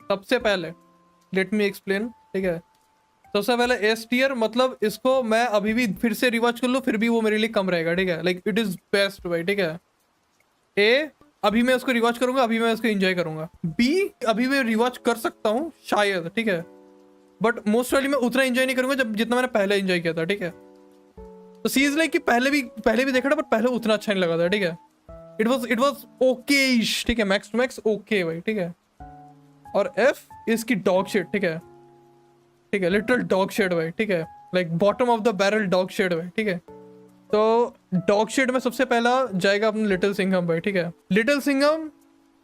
सबसे पहले let me explain, ठीक है। सबसे पहले एस टीयर मतलब इसको मैं अभी भी फिर से रिवॉच कर लूँ फिर भी वो मेरे लिए कम रहेगा, ठीक है। लाइक इट इज बेस्ट भाई, ठीक है। ए, अभी मैं उसको रिवॉच करूंगा, अभी मैं उसको एंजॉय करूंगा। बी, अभी मैं रिवॉच कर सकता हूँ शायद, ठीक है, बट मोस्ट वाली मैं उतना एंजॉय नहीं करूंगा जब जितना मैंने पहले एंजॉय किया था, ठीक है। तो सी इज लाइक कि पहले भी देखा था, बट पहले उतना अच्छा नहीं लगा था, ठीक है। इट वॉज ओके, ठीक है, मैक्स टू मैक्स ओके भाई, ठीक है। और एफ इसकी डॉग शेड, ठीक है, ठीक है, लिटरल डॉग शेड भाई, ठीक है। Like bottom of the barrel dog shit भाई, ठीक है। तो डॉग शेड में सबसे पहला जाएगा अपना लिटिल सिंघम भाई, ठीक है। लिटिल सिंघम,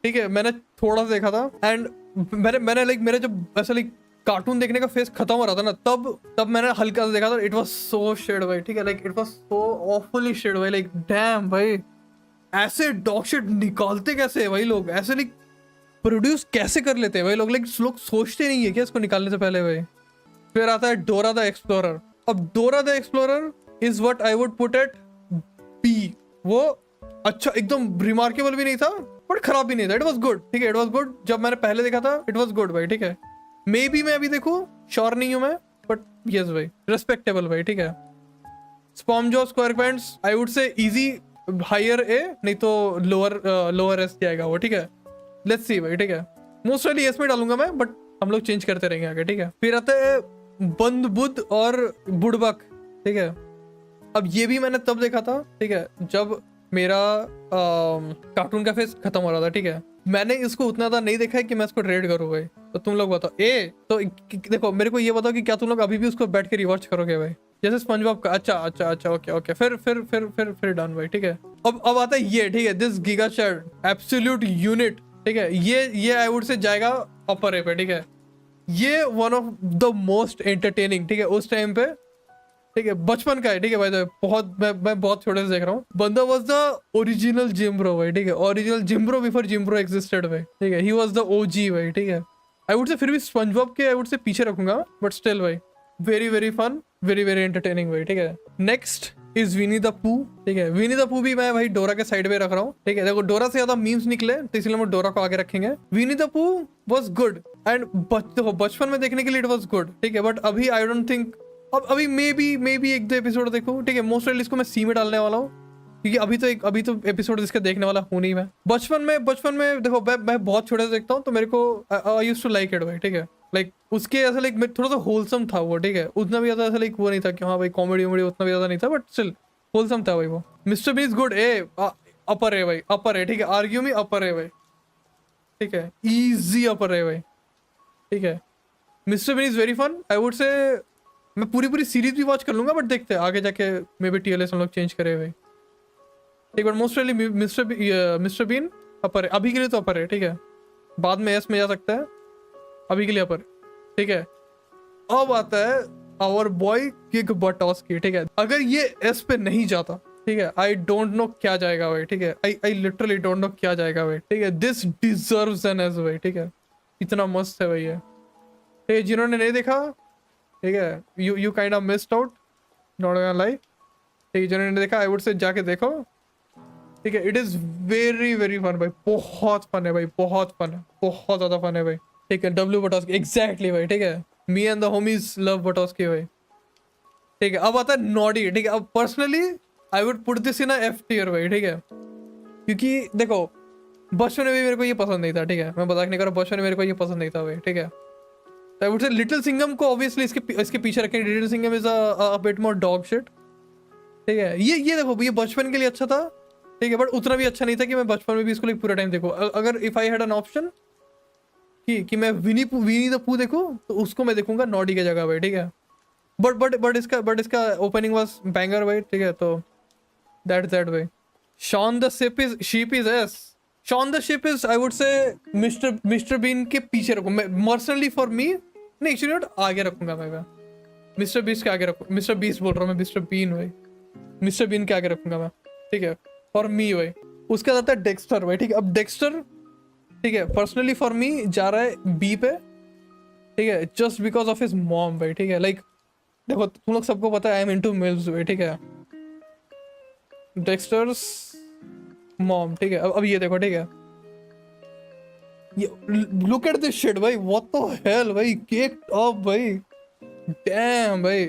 ठीक है, मैंने थोड़ा सा देखा था एंड मैंने लाइक मेरे जब ऐसा लाइक कार्टून देखने का फेस खत्म हो रहा था ना, तब मैंने हल्का सा देखा था। इट वाज सो शेड भाई, ठीक है, like it was so awfully shit भाई, लाइक डैम भाई, ऐसे डॉग शेड निकालते कैसे है भाई लोग, ऐसे लाइक प्रोड्यूस कैसे कर लेते हैं भाई लोग, लाइक लोग सोचते नहीं है क्या इसको निकालने से पहले भाई। फिर आता है डोरा द एक्सप्लोरर। अब Dora the explorer is what I would put at B. वो अच्छा एकदम रिमार्केबल भी नहीं था बट खराब भी नहीं था, इट वाज गुड, ठीक है, इट वाज गुड। जब मैंने पहले देखा था इट वाज गुड भाई, ठीक है। मे बी मैं अभी देखूं, श्योर नहीं हूं मैं, बट यस भाई, रिस्पेक्टेबल भाई, ठीक है। SpongeBob Square Pants I would say easy, higher A नहीं तो लोअर एस जाएगा वो, ठीक है। लेट्स सी भाई, ठीक है, मोस्ट वाली एस में डालूंगा मैं, बट हम लोग चेंज करते रहेंगे आगे, ठीक है। फिर आता है बंद बुद्ध और बुड़बक, ठीक है। अब ये भी मैंने तब देखा था, ठीक है, जब मेरा कार्टून का फेस खत्म हो रहा था, ठीक है। मैंने इसको उतना ज्यादा नहीं देखा है कि मैं इसको ट्रेड करूँ भाई। तो तुम लोग बताओ ए, तो देखो मेरे को ये बताओ कि क्या तुम लोग अभी भी उसको बैठ के रिवॉच करोगे भाई, जैसे स्पंजबॉब का। अच्छा अच्छा अच्छा, ओके ओके, फिर डन भाई, ठीक है। अब आता है ये, ठीक है, this giga chad absolute unit, ठीक है। ये आई वुड से जाएगा अपर ए पे, ठीक है। ये one of the most entertaining, ठीक है, उस टाइम पे, ठीक है, बचपन का है, ठीक है भाई। तो बहुत मैं बहुत छोटे से देख रहा हूँ। बंदा वाज द ओरिजिनल जिम्ब्रो भाई, ठीक है, ओरिजिनल जिम्ब्रो बिफोर जिम्ब्रो एग्जिस्टेड भाई, ठीक है। ही वाज द ओजी भाई, ठीक है। आई वुड से फिर भी स्पंजबॉब के आई वुड से पीछे रखूंगा, बट स्टिल भाई very very fun, very very entertaining भाई, ठीक है। नेक्स्ट इज विनी द पू, ठीक है। विनी द पू भी मैं भाई डोरा के साइड में रख रहा हूँ, ठीक है। देखो डोरा से ज्यादा मीम्स निकले तो इसलिए हम डोरा को आगे रखेंगे। विनी द पू वाज गुड एंड देखो बचपन में देखने के लिए इट वाज गुड, ठीक है, बट अभी आई डोंट थिंक, अब अभी मे बी एक दो एपिसोड देखो, ठीक है। मोस्ट ऑफ इसको मैं सी में डालने वाला हूँ क्योंकि अभी तो एपिसोड इसके देखने वाला हूँ नहीं मैं। बचपन में देखो मैं बहुत छोटे से देखता हूँ तो मेरे को I used to like it भाई, ठीक है। लाइक उसके ऐसा लाइक थोड़ा सा होलसम था वो, ठीक है। उतना भी ज्यादा ऐसा लाइक वो नहीं था कि हाँ भाई कॉमेडी वॉमेडी उतना भी ज्यादा नहीं था, बट स्टिल होलसम था भाई वो। मिस्टर बीन इज गुड, ए अपर है भाई, अपर है, ठीक है। आर्ग्यू में अपर है भाई, ठीक है, इजी अपर है भाई, ठीक है। Mister Bean is very fun, I would say मैं पूरी सीरीज भी वॉच कर लूंगा, बट देखते हैं आगे जाके मे बी टीएलएस हम लोग चेंज करे भाई, ठीक है। मोस्ट वाली मिस्टर बीन अपर है अभी के लिए, तो अपर है, ठीक है। बाद में एस में जा सकता है, अभी के लिए अपर, ठीक है। अब आता है आवर बॉय किक बटॉस्की, ठीक है। अगर ये एस पे नहीं जाता, ठीक है, आई डोंट नो क्या जाएगा भाई, ठीक है। आई लिटरली डोंट नो क्या जाएगा भाई, ठीक है। दिस डिजर्व्स एन एस भाई, ठीक है। इतना मस्त है भाई ये, ठीक है। जिन्होंने नहीं देखा, ठीक है, you kind of missed out, not gonna lie, ठीक है। जिन्होंने देखा आई वुड से जाके देखो, ठीक है। It is very very fun भाई, बहुत फन है भाई, बहुत फन है, बहुत ज्यादा फन है भाई, ठीक है। डब्ल्यू बटॉस्की एग्जैक्टली भाई, ठीक है। Me and the homies love Batowski भाई, ठीक है। अब आता है नॉडी, ठीक है। अब personally I would put this in F tier भाई, ठीक है। क्योंकि देखो बचपन में भी मेरे को ये पसंद नहीं था, ठीक है। मैं मजाक नहीं कर रहा, बचपन में मेरे को ये पसंद नहीं था भाई, ठीक है। तो आई वुड से लिटिल सिंघम को ऑब्वियसली इसके पीछे रखेंगे। Little Singham is a bit more dog shit, ठीक है। ये देखो ये बचपन के लिए अच्छा था, ठीक है, बट उतना भी अच्छा नहीं था कि मैं बचपन में भी इसको पूरा टाइम देखूं। अगर if I had an option कि मैं विनी द पू देखूं तो उसको मैं देखूंगा नॉडी की जगह भाई, ठीक है। बट इसका ओपनिंग वाज बैंगर भाई, ठीक है। तो दैट भाई। Shaun the sheep is S. Shaun the sheep is I would say Mister Bean के पीछे रखूं मैं पर्सनली, फॉर मी नहीं, एक्चुअली नॉट, आगे रखूंगा मैं मिस्टर बीस के आगे रखूँ, मिस्टर बीस बोल रहा हूँ मैं, मिस्टर बीन भाई, मिस्टर बीन के आगे रखूंगा मैं, ठीक है, फॉर मी भाई। उसका आता है डेक्स्टर भाई, ठीक है। अब डेक्स्टर, ठीक है, पर्सनली फॉर मी जा रहा है बी पे, ठीक है, just because of his mom भाई, ठीक है। लाइक देखो तुम लोग सबको पता है आई एम इनटू मिल्स भाई, ठीक है। डेक्स्टर्स मॉम, ठीक है। अब ये देखो, ठीक है, लुक एट दिस शिट भाई, व्हाट द हेल भाई, केक अप भाई, डैम भाई।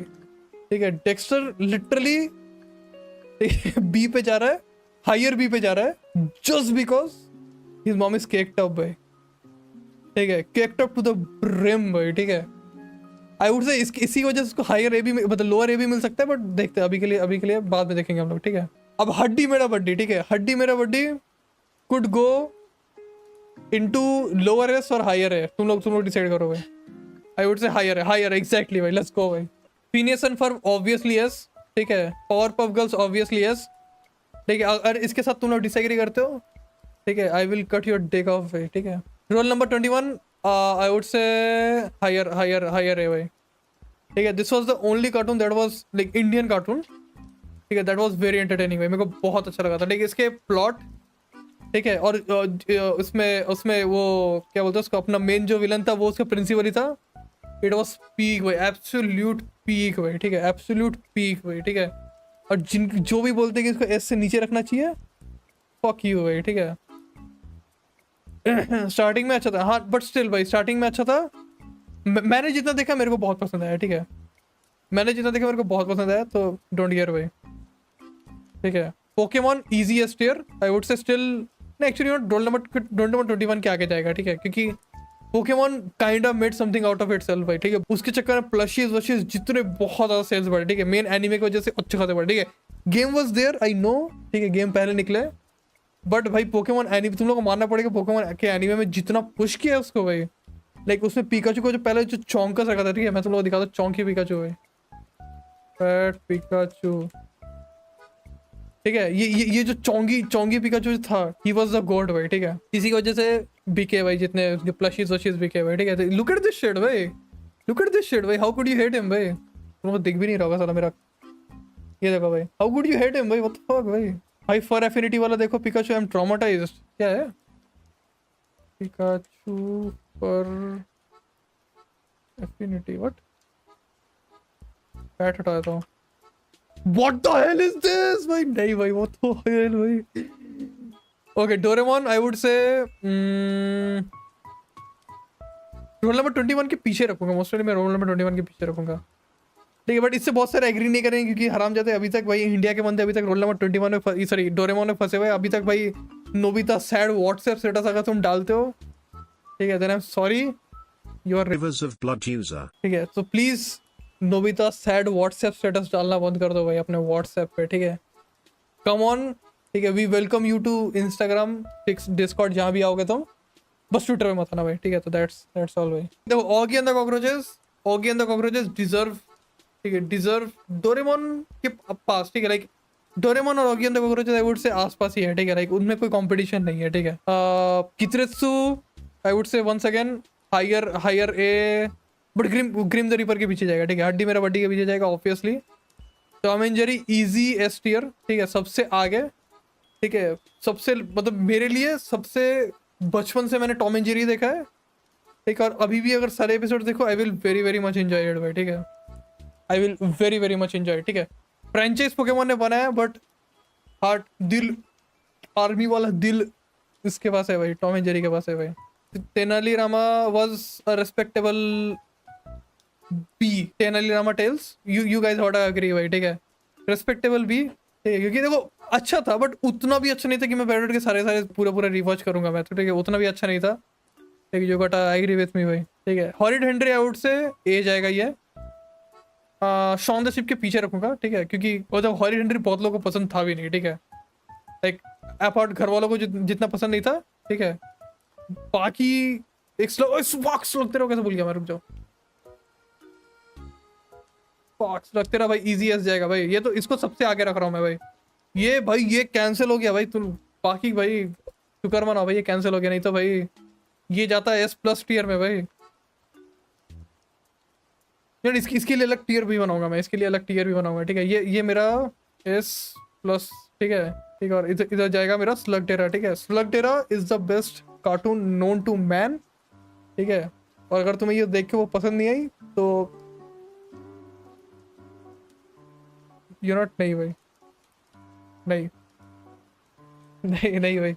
ठीक है, डेक्स्टर लिटरली बी पे जा रहा है, हायर बी पे जा रहा है, just because his mom is caked up भाई। ठीक है, caked up to the brim भाई। ठीक है, आई वुड से इसी वजह से उसको हायर ए भी मतलब लोअर ए भी मिल सकता है, बट देखते हैं अभी के लिए बाद में देखेंगे हम लोग। ठीक है, अब हड्डी मेरा बड्डी। ठीक है, Haddi Mera Buddy could go into lower S और हायर है, तुम लोग डिसाइड करो भाई। आई वुड से हायर है एग्जैक्टली भाई, लेट्स गो भाई। Phineas and Ferb obviously yes. ठीक है, Powerpuff Girls obviously yes. ठीक है, अगर इसके साथ तुम लोग डिसएग्री करते हो, ठीक है, I will cut your dick off भाई। ठीक है, roll number 21 I would say higher है भाई। ठीक है, this was the only cartoon that was like Indian cartoon. ठीक है, दैट वाज वेरी एंटरटेनिंग भाई, मेरे को बहुत अच्छा लगा था। ठीक है, इसके प्लॉट, ठीक है, और उसमें उसमें वो क्या बोलते हैं उसको, अपना मेन जो विलन था वो उसका प्रिंसिपल ही था। इट वाज पीक भाई, एब्सोल्यूट पीक भाई। ठीक है, एब्सोल्यूट पीक भाई। ठीक है, और जिन जो भी बोलते हैं कि इसको एस से नीचे रखना चाहिए, फक यू भाई। ठीक है, स्टार्टिंग में अच्छा था हाँ, बट स्टिल भाई स्टार्टिंग में अच्छा था। मैंने जितना देखा मेरे को बहुत पसंद आया। ठीक है, मैंने जितना देखा मेरे को बहुत पसंद आया, तो डोंट केयर भाई। ठीक है, Pokemon easy S tier I would say still, नहीं एक्चुअली रोल नंबर 21 के आगे जाएगा। ठीक है, क्योंकि Pokemon kind of made something out of itself भाई। ठीक है, उसके चक्कर में प्लशीज वशीज जितने बहुत ज्यादा सेल्स बढ़े। ठीक है, मेन एनिमे की वजह से अच्छे खासे बढ़े। ठीक है, game was there I know. ठीक है, गेम पहले निकले, बट भाई पोकेमॉन एनिमे तुम लोग को मानना पड़ेगा, पोकेमॉन के एनिमे में जितना पुश किया उसको भाई, लाइक उसमें पिकाचू को जो पहले जो चौंकस रखा था। ठीक है, मैं तुम लोग को दिखाता हूँ चौंकी पिकाचू भाई, फैट पिकाचू। ठीक है, ये जो चोंगी पिकाचू जो था, ही वाज द गॉड भाई। ठीक है, इसी की वजह से बिके भाई जितने उसके प्लशीज वशीज बिके भाई। ठीक है, लुक एट दिस शिट भाई, लुक एट दिस शिट भाई, how could you hate him भाई, तुमको दिख भी नहीं रहा होगा साला मेरा, ये देखो भाई, how could you hate him भाई, व्हाट द फक भाई। भाई फर एफिनिटी वाला देखो पिकाचू, आई एम ट्रॉमाटाइज्ड। क्या है पिकाचू फर एफिनिटी, व्हाट, पैट हटा देता हूँ। What the hell is this भाई, नहीं भाई what the hell भाई। Okay, डोरेमोन आई वुड से रोल नंबर 21 के पीछे रखूंगा, मोस्टली मैं रोल नंबर 21 के पीछे रखूंगा। ठीक है, बट इससे बहुत सारे एग्री नहीं करेंगे, क्योंकि हराम जाते अभी तक भाई इंडिया के बंदे अभी तक रोल नंबर 21 में सॉरी डोरेमोन में फंसे हुए अभी तक भाई। नोबिता सैड व्हाट्सएप स्टेटस अगर तुम डालते हो, ठीक है, then I am sorry, you are Rivers of Blood user. ठीक है, तो please Nobita sad WhatsApp status डालना बंद कर दो भाई अपने व्हाट्सएप पे। ठीक है, कम ऑन। ठीक है, we welcome you to Instagram, Discord, जहाँ भी आओगे तुम, बस ट्विटर में मत आना भाई। ठीक है, तो दैट्स ऑल भाई। देखो Oggy and the cockroaches deserve, ठीक है, डिजर्व डोरेमोन के पास। ठीक है, लाइक डोरेमोन और Oggy and the cockroaches I would से आसपास ही है। ठीक है, लाइक उनमें कोई कंपटीशन नहीं है। ठीक है, Kiteretsu I would say once again higher A, but Grim the Reaper के पीछे जाएगा। ठीक है, हड्डी मेरा बड्डी के पीछे जाएगा obviously. Tom and Jerry easy S tier. ठीक है, सबसे आगे। ठीक है, सबसे मतलब मेरे लिए सबसे बचपन से मैंने टॉम एंड जेरी देखा है। ठीक है, और अभी भी अगर सारे एपिसोड देखो I will very very much enjoy it भाई। ठीक है, I will very very much enjoy. ठीक है, फ्रेंचाइज पोकेमॉन ने बनाया, बट हार्ट दिल आर्मी वाला दिल इसके पास है भाई, टॉम एंड जेरी के पास है भाई। Tenali Rama was a respectable B, Tenali Rama tales, you guys what I agree भाई। ठीक है, रेस्पेक्टेबल बी। ठीक है, क्योंकि देखो अच्छा था, बट उतना भी अच्छा नहीं था कि मैं बैठ के सारे पूरा रिवॉच करूंगा मैं तो। ठीक है, उतना भी अच्छा नहीं था। ठीक है, जो गटा आई एग्री विथ मी भाई। ठीक है, हॉरिड हेनरी आउट से ए जाएगा ये। शॉन द शिप के पीछे रखूंगा। ठीक है, क्योंकि वो जब हॉरिड हेनरी बहुत लोगों को पसंद था भी नहीं। ठीक है, लाइक अपार्ट घर वालों को जितना पसंद नहीं था। ठीक है, बाकी एक स्लो तेरा कैसे भूल गया मैं, रुक जाओ। फॉक्स लगते रहा भाई, इजी एस जाएगा भाई, ये तो इसको सबसे आगे रख रहा हूँ मैं भाई। ये भाई ये कैंसिल हो गया भाई, तुम बाकी भाई शुक्र मनाओ भाई, ये कैंसिल हो गया, नहीं तो भाई ये जाता है एस प्लस टीयर में भाई। यार इसके लिए अलग टीयर भी बनाऊंगा मैं, इसके लिए अलग टीयर भी बनाऊंगा। ठीक है, ये मेरा एस प्लस। ठीक है, ठीक है, और इधर जाएगा मेरा स्लगटेरा। ठीक है, Slugterra is the best cartoon known to man. ठीक है, और अगर तुम्हें ये देख के वो पसंद नहीं आई तो यू नॉट, नहीं भाई, नहीं नहीं नहीं भाई,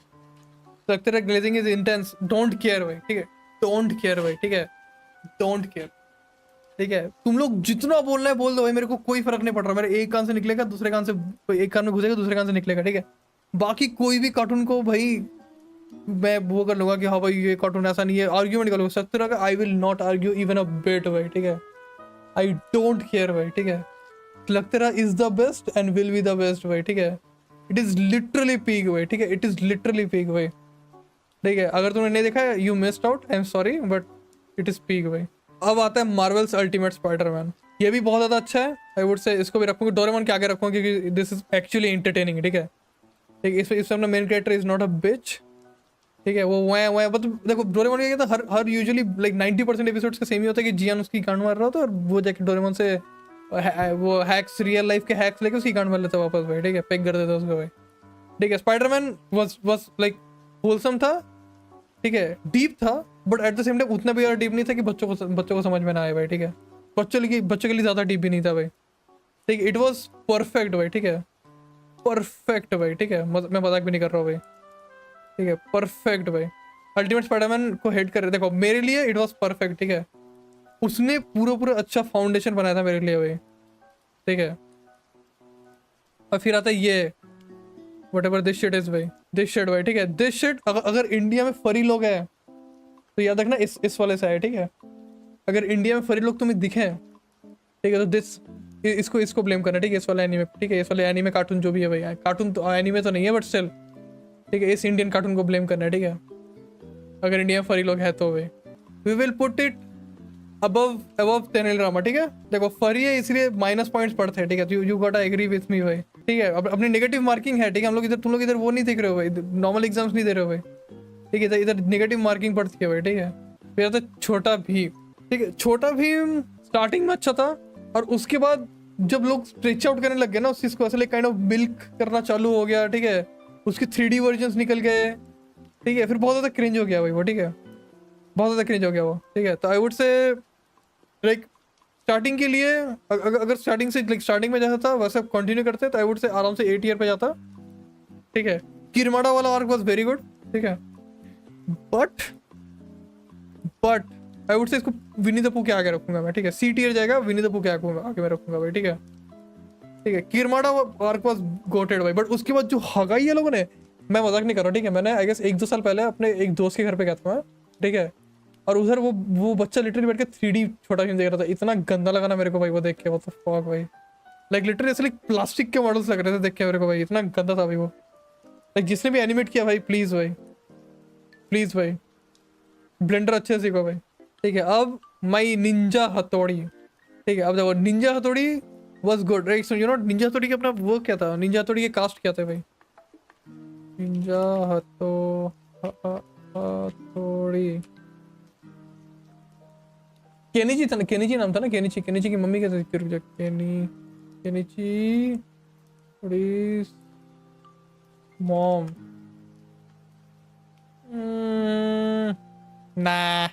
structural glazing is intense, don't care भाई, ठीक है, डोंट केयर भाई, ठीक है, डोंट केयर, ठीक है। तुम लोग जितना बोलना है बोल दो भाई, मेरे को कोई फर्क नहीं पड़ रहा, मेरे एक कान से निकलेगा दूसरे कान से, एक कान में घुसेगा दूसरे कान से निकलेगा, ठीक है। बाकी कोई भी कार्टून को भाई मैं वो कर लूंगा कि हाँ भाई ये कार्टून ऐसा नहीं है, आर्ग्यूमेंट कर लूंगा सत्तर का, I will not argue even a bit भाई, ठीक है। आई डोंट केयर भाई, ठीक है। लक्तरा is the best and will be the best भाई, ठीक है। इट इज लिटरली पीक भाई, ठीक है, इट इज लिटरली पीक भाई, ठीक है। अगर तुमने नहीं देखा है you missed out, I am sorry, but it is peak भाई। अब आता है मार्वल्स अल्टीमेट स्पाइडरमैन, ये भी बहुत ज्यादा अच्छा है, आई वुड से इसको भी रखूंगा, डोरेमोन के आगे रखूंगा क्योंकि दिस इज एक्चुअली एंटरटेनिंग, ठीक है। ठीक है, इसमें अपना main character is not a bitch, ठीक है। वो वह मतलब देखो डोरेमोन का क्या था, हर यूजुअली लाइक 90% एपिसोड्स का सेम ही होता है कि जियान उसकी गांड मार रहा होता है और वो जाके डोरेमोन से वो हैक्स, रियल लाइफ के हैक्स लेके उसकी गांड मार लेता वापस भाई, ठीक है, पिक कर देता उसको भाई, ठीक है। स्पाइडरमैन वाज लाइक होलसम था, ठीक है, डीप था, but at the same time उतना भी ज्यादा डीप नहीं था कि बच्चों को समझ में ना आए भाई, ठीक है। बच्चों के लिए ज्यादा डीप भी नहीं था भाई, ठीक है। इट वाज परफेक्ट भाई, ठीक है, परफेक्ट भाई, ठीक है, मैं मजाक भी नहीं कर रहा हूँ भाई, ठीक है, परफेक्ट भाई। अल्टीमेट स्पाइडरमैन को हेट कर रहे, देखो मेरे लिए इट वाज परफेक्ट, ठीक है। उसने पूरा अच्छा फाउंडेशन बनाया था मेरे लिए भाई, ठीक है। और फिर आता है ये whatever this shit is भाई, this shit भाई, ठीक है, this shit अगर इंडिया में फरी लोग हैं तो याद रखना इस वाले से है, ठीक है। अगर इंडिया में फरी लोग तुम्हें दिखे, ठीक है, तो इसको ब्लेम करना, ठीक है, इस वाले एनीमे, ठीक है, इस वाले एनीमे कार्टून जो भी है भाई, कार्टून तो एनीमे तो नहीं है बट स्टिल, ठीक है, इस इंडियन कार्टून को ब्लेम करना है, ठीक है। अगर इंडिया में फरी लोग है तो भाई we will put it above Tenali drama, ठीक है। देखो फरी है इसलिए माइनस पॉइंट्स पड़ते हैं, ठीक है, you got agree with me भाई, ठीक है। अपनी नेगेटिव मार्किंग है, ठीक है, हम लोग इधर, तुम लोग इधर वो नहीं देख रहे हो भाई, नॉर्मल एग्जाम्स नहीं दे रहे हो भाई, ठीक है, इधर नेगेटिव मार्किंग पड़ती है भाई, ठीक है। फिर आता है छोटा भीम, ठीक है, छोटा भीम स्टार्टिंग में अच्छा था और उसके बाद जब लोग स्ट्रेच आउट करने लग गए ना उस चीज को, ऐसे काइंड ऑफ मिल्क करना चालू हो गया, ठीक है, उसके 3D वर्जन निकल गए, ठीक है, फिर बहुत ज्यादा क्रिंज हो गया भाई वो, ठीक है, बहुत ज्यादा क्रिंज हो गया वो, ठीक है। तो आई वुड से लाइक स्टार्टिंग के लिए अगर स्टार्टिंग से लाइक स्टार्टिंग में जैसा था वैसे कंटिन्यू करते तो आई वुड से आराम से 8 ईयर पे जाता, ठीक है। किरमाड़ा वाला आर्क वाज वेरी गुड, ठीक है, बट आई वुड से इसको विनी द पू के आगे रखूंगा मैं, ठीक है। C टियर जाएगा, विनी द पू के आगे मैं रखूंगा भाई, ठीक है, ठीक है। किरमाड़ा आर्क वाज गोटेड भाई, बट उसके बाद जो हगाई है लोगों ने, मैं मजाक नहीं कर रहा, ठीक है, मैंने आई गेस 1-2 साल पहले अपने एक दोस्त के घर पे गया था मैं, ठीक है, और उधर वो बच्चा लिटरली बैठ के 3D छोटा भीम देख रहा था, इतना गंदा लगा ना मेरे को भाई वो देख के, वो तो फक भाई, लाइक लिटरली ऐसे लाइक प्लास्टिक के मॉडल्स लग रहे थे देख के मेरे को भाई, इतना गंदा था भाई वो, लाइक जिसने भी एनिमेट किया भाई प्लीज भाई ब्लेंडर अच्छे से सीखो भाई, ठीक है। अब माई निंजा हथौड़ी, ठीक है, अब देखो निंजा हथौड़ी was good right, so you know Ninja हथौड़ी का अपना वो क्या था, निंजा हथौड़ी के कास्ट क्या थे भाई, निंजा हथौड़ी केनिची था ना, केनिची नाम था ना, केनिची की मम्मी कैसे दिखती है, केनिची मॉम, ना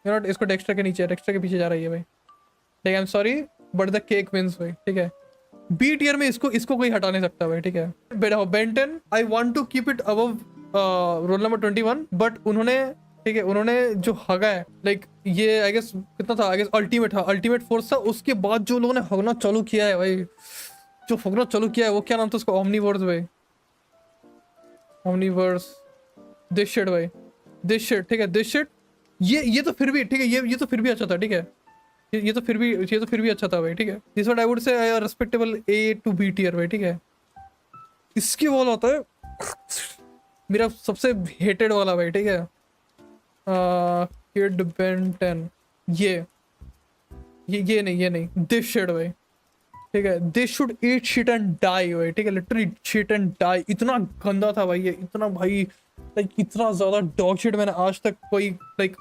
यू नो इसको डेक्स्टर के नीचे, डेक्स्टर के पीछे जा रही है भाई, ठीक है, I am sorry but the cake wins भाई, ठीक है। बी टियर में इसको कोई हटा नहीं सकता भाई, ठीक है। Ben Ten I want to keep it above roll number 21, but उन्होंने, ठीक है, उन्होंने जो हगा है लाइक ये आई गेस कितना था, आई गेस अल्टीमेट फोर्स था, उसके बाद जो लोगों ने हगना चालू किया है भाई, जो हगना चालू किया है वो क्या नाम था उसका, ओमनीवर्स भाई, ओमनीवर्स, दिस शिट भाई, दिस शिट, ठीक है, दिस शिट, ये तो फिर भी ठीक है, ये तो फिर भी अच्छा था, ठीक है, ये तो फिर भी अच्छा था भाई, ठीक है। This what I would say respectable A to B tier भाई, ठीक है। इसके वाला होता है मेरा सबसे हेटेड वाला भाई, ठीक है, किड बेन 10, ये नहीं दिस शिट भाई, ठीक है, this should eat shit and die भाई, ठीक है, लिटरली शिट एंड डाई, इतना गंदा था भाई ये, इतना भाई लाइक इतना ज्यादा डॉग शिट मैंने आज तक कोई लाइक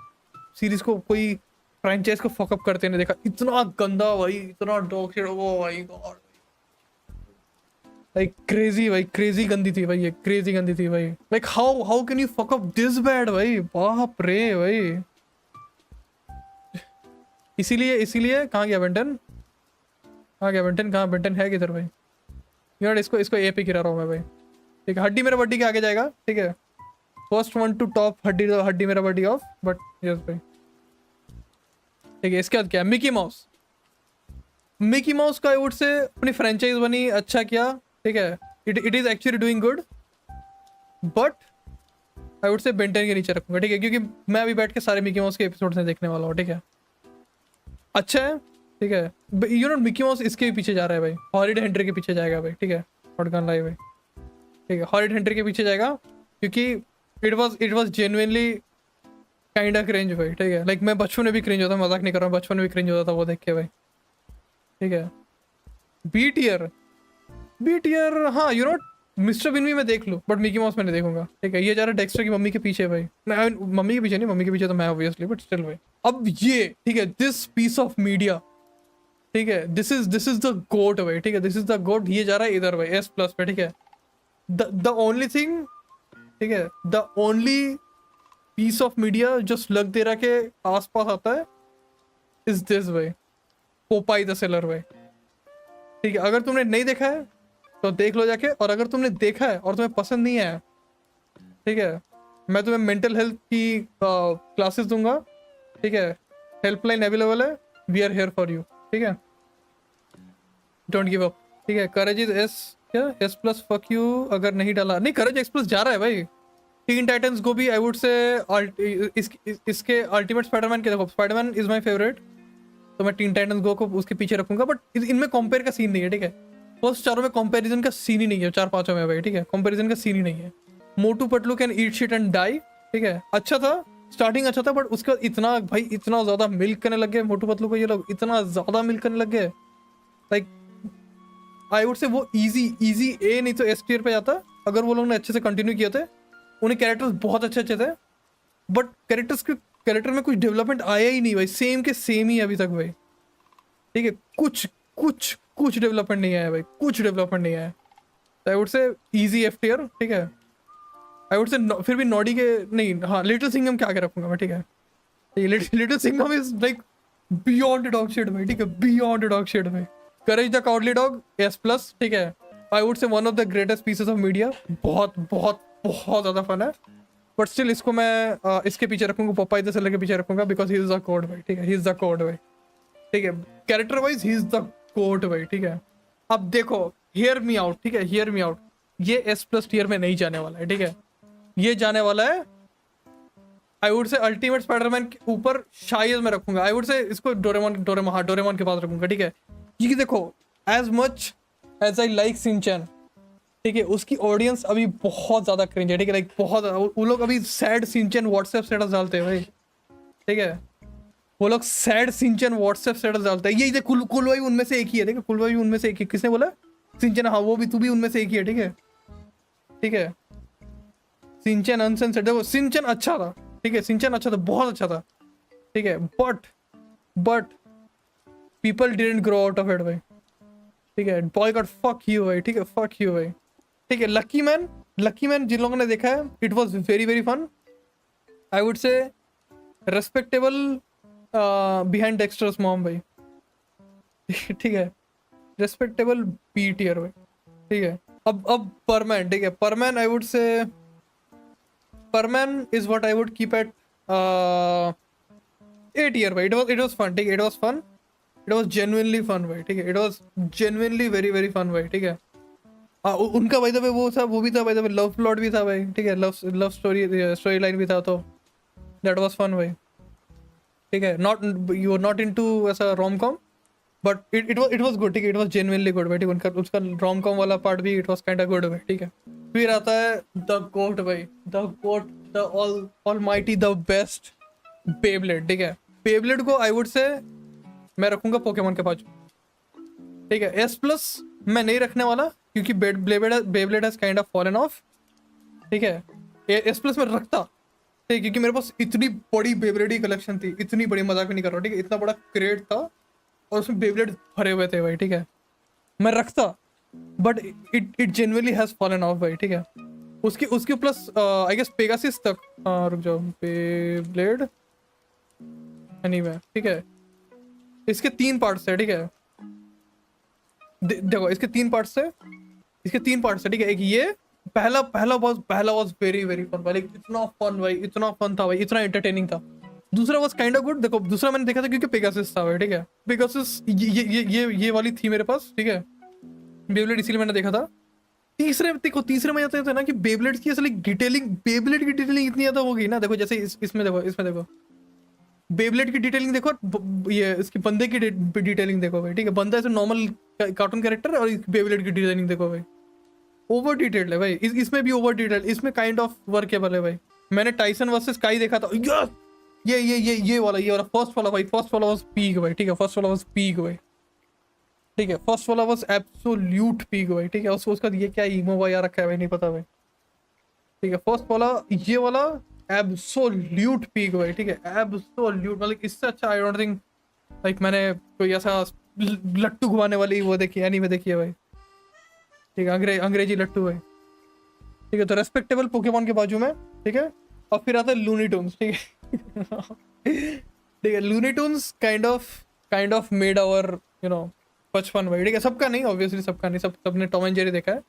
सीरीज को, कोई फ्रेंचाइज को फकअप करते नहीं देखा, इतना गंदा भाई, इतना डॉग शिट, ओ भाई गॉड, लाइक क्रेजी भाई, क्रेजी गंदी थी भाई, ये क्रेजी गंदी थी भाई, like how can you fuck up this bad भाई, बाप रे भाई। इसीलिए कहाँ गया बेंटन, कहाँ है किधर भाई, यार इसको ए पे गिरा रहा हूँ मैं भाई, ठीक है, हड्डी मेरा बड्डी के आगे जाएगा, ठीक है, फर्स्ट वन टू टॉप हड्डी, हड्डी मेरा बड्डी ऑफ, बट यस भाई। ठीक है, इसके बाद क्या है, मिकी माउस। मिकी माउस का आई वुड से अपनी फ्रेंचाइज बनी, अच्छा किया, ठीक है, it is actually doing good, but I would say Ben Ten के नीचे रखूंगा, ठीक है, क्योंकि मैं अभी बैठ के सारे मिकी माउस के एपिसोड में देखने वाला हूँ, ठीक है, अच्छा है, ठीक है। यू नो मिकी माउस इसके भी पीछे जा रहा है भाई, हॉरिड हेंड्री के पीछे जाएगा भाई, ठीक है, हॉटगन लाइव भाई, ठीक है, हॉरिड हेंड्री के पीछे जाएगा, क्योंकि it was genuinely kind of cringe भाई, ठीक है, लाइक मैं बचपन में भी क्रिंज होता, मजाक नहीं कर रहा हूँ, बचपन में भी क्रिंज होता था वो देख के भाई, ठीक है। बी टियर, बी टियर, हाँ यू नो मिस्टर बिन भी मैं देख लूँ, बट मिकी माउस मैं नहीं देखूंगा, ठीक है। ये जा रहा है डेक्स्टर की मम्मी के पीछे भाई, मैं मम्मी के पीछे नहीं, मम्मी के पीछे तो मैं ऑब्वियसली, बट स्टिल भाई। अब ये ठीक है, दिस पीस ऑफ मीडिया, ठीक है, दिस इज द गोट भाई, ठीक है, दिस इज द गोट। ये जा रहा है इधर भाई एस प्लस पे, ठीक है। द ओनली थिंग, ठीक है, the only piece of media जो स्लग तेरा के आसपास आता है इज दिस भाई, पोपाई द सेलर भाई, ठीक है। अगर तुमने नहीं देखा है तो देख लो जाके, और अगर तुमने देखा है और तुम्हें पसंद नहीं आया, ठीक है, मैं तुम्हें मेंटल हेल्थ की क्लासेस दूंगा, ठीक है, हेल्पलाइन अवेलेबल है, we are here for you, ठीक है, डोंट गिव अप, ठीक है। करेज इज एस, क्या एस प्लस फक यू, अगर नहीं डाला, नहीं करेज एक्स प्लस जा रहा है भाई। टीन टाइटन्स को भी आई वुड से इसके अल्टीमेट स्पाइडरमैन के, देखो स्पाइडरमैन इज माय फेवरेट, तो मैं टीन टाइटन्स गो को उसके पीछे रखूंगा, बट इनमें कंपेयर का सीन नहीं है, ठीक है, फर्स्ट चारों में कंपैरिजन का सीन ही नहीं है, चार पांचों में भाई, ठीक है, कंपैरिजन का सीन ही नहीं है। Motu Patlu can eat shit and die, ठीक है, अच्छा था, स्टार्टिंग अच्छा था, बट उसके बाद इतना भाई, इतना ज्यादा मिल्क करने लग गए मोटू पतलू को ये लोग, इतना ज्यादा मिल्क करने लग गए, लाइक आई वुड से वो इजी ए नहीं तो एस टियर पे जाता अगर वो लोग ने अच्छे से कंटिन्यू किए थे। उन्हें कैरेक्टर्स बहुत अच्छे अच्छे थे, बट कैरेक्टर में कुछ डेवलपमेंट आया ही नहीं भाई, सेम के सेम ही अभी तक भाई, ठीक है, कुछ डेवलपमेंट नहीं आया भाई, कुछ डेवलपमेंट नहीं आया। I would say easy F tier, ठीक है। आई वुड से फिर भी नॉडी के नहीं, हाँ लिटिल सिंघम के आगे रखूंगा मैं, ठीक है, little Singham is like beyond dog shit भाई, ठीक है, बियॉन्ड डॉग शिट भाई। करेज द काउडली डॉग एस प्लस, ठीक है। आई वुड से one of the greatest pieces of media, बहुत बहुत बहुत ज्यादा फन है, बट स्टिल इसको मैं इसके पीछे रखूंगा, पोपाई द सेलर के पीछे रखूंगा, because he is the code भाई, ठीक है, ही इज द कोड भाई, ठीक है, character wise he is the code भाई, ठीक है। अब देखो, हियर मी आउट, ठीक है, हियर मी आउट, ये एस प्लस टियर में नहीं जाने वाला है, ठीक है, ये जाने वाला है आई वुड से अल्टीमेट स्पाइडरमैन के ऊपर शायद मैं रखूंगा, आई वुड से इसको डोरेमोन के पास रखूंगा, ठीक है, क्योंकि देखो as much as I like Shinchan, ठीक है, उसकी ऑडियंस अभी बहुत ज्यादा क्रिंज है, ठीक है, लाइक बहुत, वो लोग अभी सैड सिंचैन व्हाट्सएप स्टेटस डालते हैं भाई, ठीक है, वो लोग सैड सिंचन व्हाट्सएप स्टेटस डालता है, ये कुलवा भी उनमें से एक ही है, ठीक है, कुलवा भी उनमें से एक ही, किसने बोला सिंचन, हाँ वो भी, तू भी उनमें से एक ही है, ठीक है, ठीक है। सिंचन अनसेंसर्ड, देखो सिंचन अच्छा था, ठीक है, सिंचन अच्छा था, बहुत अच्छा था, ठीक है, but people didn't grow out of it भाई, ठीक है, बॉयकॉट फक यू भाई, ठीक है, फक यू भाई, ठीक है। लकी मैन जिन लोगों ने देखा है, it was very very fun, I would say respectable behind Dexter's mom भाई, ठीक है, रेस्पेक्टेबल बी टियर भाई, ठीक है। अब परमैन, ठीक है, परमैन I would say Perman is what I would keep at A tier भाई, इट वाज फन, ठीक है, इट वाज जेन्युइनली फन भाई, ठीक है, it was genuinely very very fun भाई, ठीक है। उनका भाई द वो था, वो भी था भाई, लव प्लॉट भी था भाई, ठीक है, लव स्टोरी लाइन भी था, तो दैट वाज फन भाई, ठीक है। Not you are not into ऐसा rom com, but it was good, ठीक है, इट वाज जेन्युइनली गुड भाई, ठीक है, उनका उसका रोम कॉम वाला पार्ट भी it was kind of good भाई, ठीक है। फिर आता है द गोट भाई, the goat, the almighty, the best Beyblade, ठीक है। बेब्लेड को आई वुड से मैं रखूंगा पोकेमोन के पास, ठीक है। एस प्लस मैं नहीं रखने वाला क्योंकि Beyblade has kind of fallen of, ठीक है। एस प्लस में रखता, ठीक है, क्योंकि मेरे पास इतनी बड़ी बेब्लेड की कलेक्शन थी, इतनी बड़ी, मजाक भी नहीं कर रहा, ठीक है, इतना बड़ा क्रेट था और उसमें बेब्लेड भरे हुए थे भाई, ठीक है, मैं रखता, but it genuinely has fallen of भाई, ठीक है। उसके प्लस आई गेस पेगासिस तक, रुक जाओ, बेब्लेड एनीवे, ठीक है, इसके 3 पार्ट्स है, ठीक है, देखो इसके 3 पार्ट्स है, ठीक है, एक ये पहला वाज वेरी वेरी फन भाई, like, इतना फन भाई, इतना फन था भाई, इतना एंटरटेनिंग था। दूसरा वाज काइंड ऑफ गुड। देखो दूसरा मैंने देखा था क्योंकि पेगासस था भाई, ठीक है, पेगासस ये वाली थी मेरे पास, ठीक है, बेब्लेड, इसीलिए मैंने देखा था। तीसरे में जाते थे ना कि बेब्लेड की असली डिटेलिंग, बेब्लेड की डिटेलिंग इतनी ज्यादा हो गई ना। देखो जैसे इसमें देखो, बेब्लेड की डिटेलिंग देखो, ये इसकी बंदे की डिटेलिंग देखो भाई, ठीक है, बंदा ऐसे नॉर्मल कार्टून कैरेक्टर, और बेब्लेड की डिटेलिंग देखो भाई, ओवर डिटेल्ड है भाई। इसमें भी ओवर डिटेल्ड, इसमें काइंड ऑफ वर्केबल है भाई। मैंने टाइसन वर्सेस काई देखा था, यस, ये वाला फर्स्ट वाला भाई, फर्स्ट वाला वाज पीक भाई, ठीक है, फर्स्ट वाला वाज पीक भाई, ठीक है, फर्स्ट वाला वाज एब्सोल्यूट पीक भाई, ठीक है। उसका ये क्या इमो भाई यार रखा है भाई, नहीं पता भाई, ठीक है, फर्स्ट वाला, ये वाला एब्सोल्यूट पीक भाई, ठीक है, एब्सोल्यूट, मतलब इससे अच्छा आई डोंट थिंक लाइक मैंने कोई ऐसा लट्टू घुमाने वाली वो देखी, एनीमे देखी है भाई, ठीक है, अंग्रेजी लट्टू भाई, ठीक है। तो रेस्पेक्टेबल पोकेमॉन के बाजू में, ठीक है, और फिर आता है लूनी टून्स, ठीक है। ठीक है, Looney Tunes kind of made our you know बचपन भाई, ठीक है, सबका नहीं, ऑब्वियसली सबका नहीं, सबने टॉम एंड जेरी देखा है,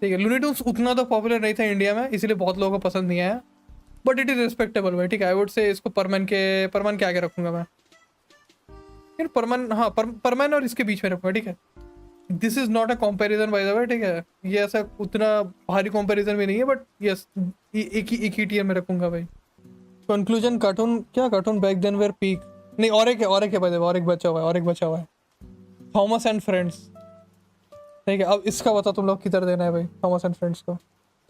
ठीक है। लूनी टून्स उतना तो पॉपुलर नहीं था इंडिया में, इसलिए बहुत लोगों को पसंद नहीं आया, बट इट इज रिस्पेक्टेबल भाई, ठीक है। आई वुड से इसको परमैन के आगे रखूंगा मैं, फिर परमैन, हाँ, परमैन और इसके बीच में रखूंगा, ठीक है। This is not a comparison by the way, ठीक है, ये ऐसा उतना भारी कंपैरिजन भी नहीं है, बट यस, एक ही टीयर में रखूंगा भाई। कंक्लूजन, कार्टून क्या, cartoon back then were peak, नहीं, और एक है भाई, और एक बचा हुआ है, थॉमस एंड फ्रेंड्स, ठीक है। अब इसका बता तुम लोग किधर देना है भाई, थॉमस एंड फ्रेंड्स को।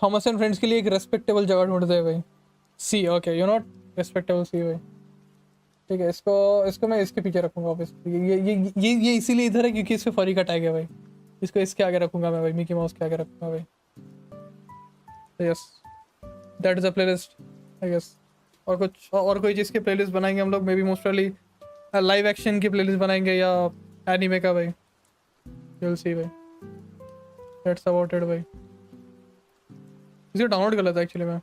थॉमस एंड फ्रेंड्स के लिए एक रेस्पेक्टेबल जगह ढूंढ दे भाई, सी, ओके, यू नॉट रेस्पेक्टेबल सी भाई, ठीक है। इसको मैं इसके पीछे रखूंगा ऑब्वियसली, ये इसीलिए इधर है क्योंकि इसमें फरी का टैग है भाई, इसको इसके आगे रखूंगा मैं भाई, मिकी माउस के आगे रखूंगा भाई, yes, that is a playlist I guess. और कोई चीज़ की प्लेलिस्ट बनाएंगे हम लोग, may be mostly live action की प्लेलिस्ट बनाएंगे या एनीमे का भाई, यू विल सी भाई, दैट्स अबाउट इट भाई। इसे डाउनलोड कर लेता एक्चुअली मैं।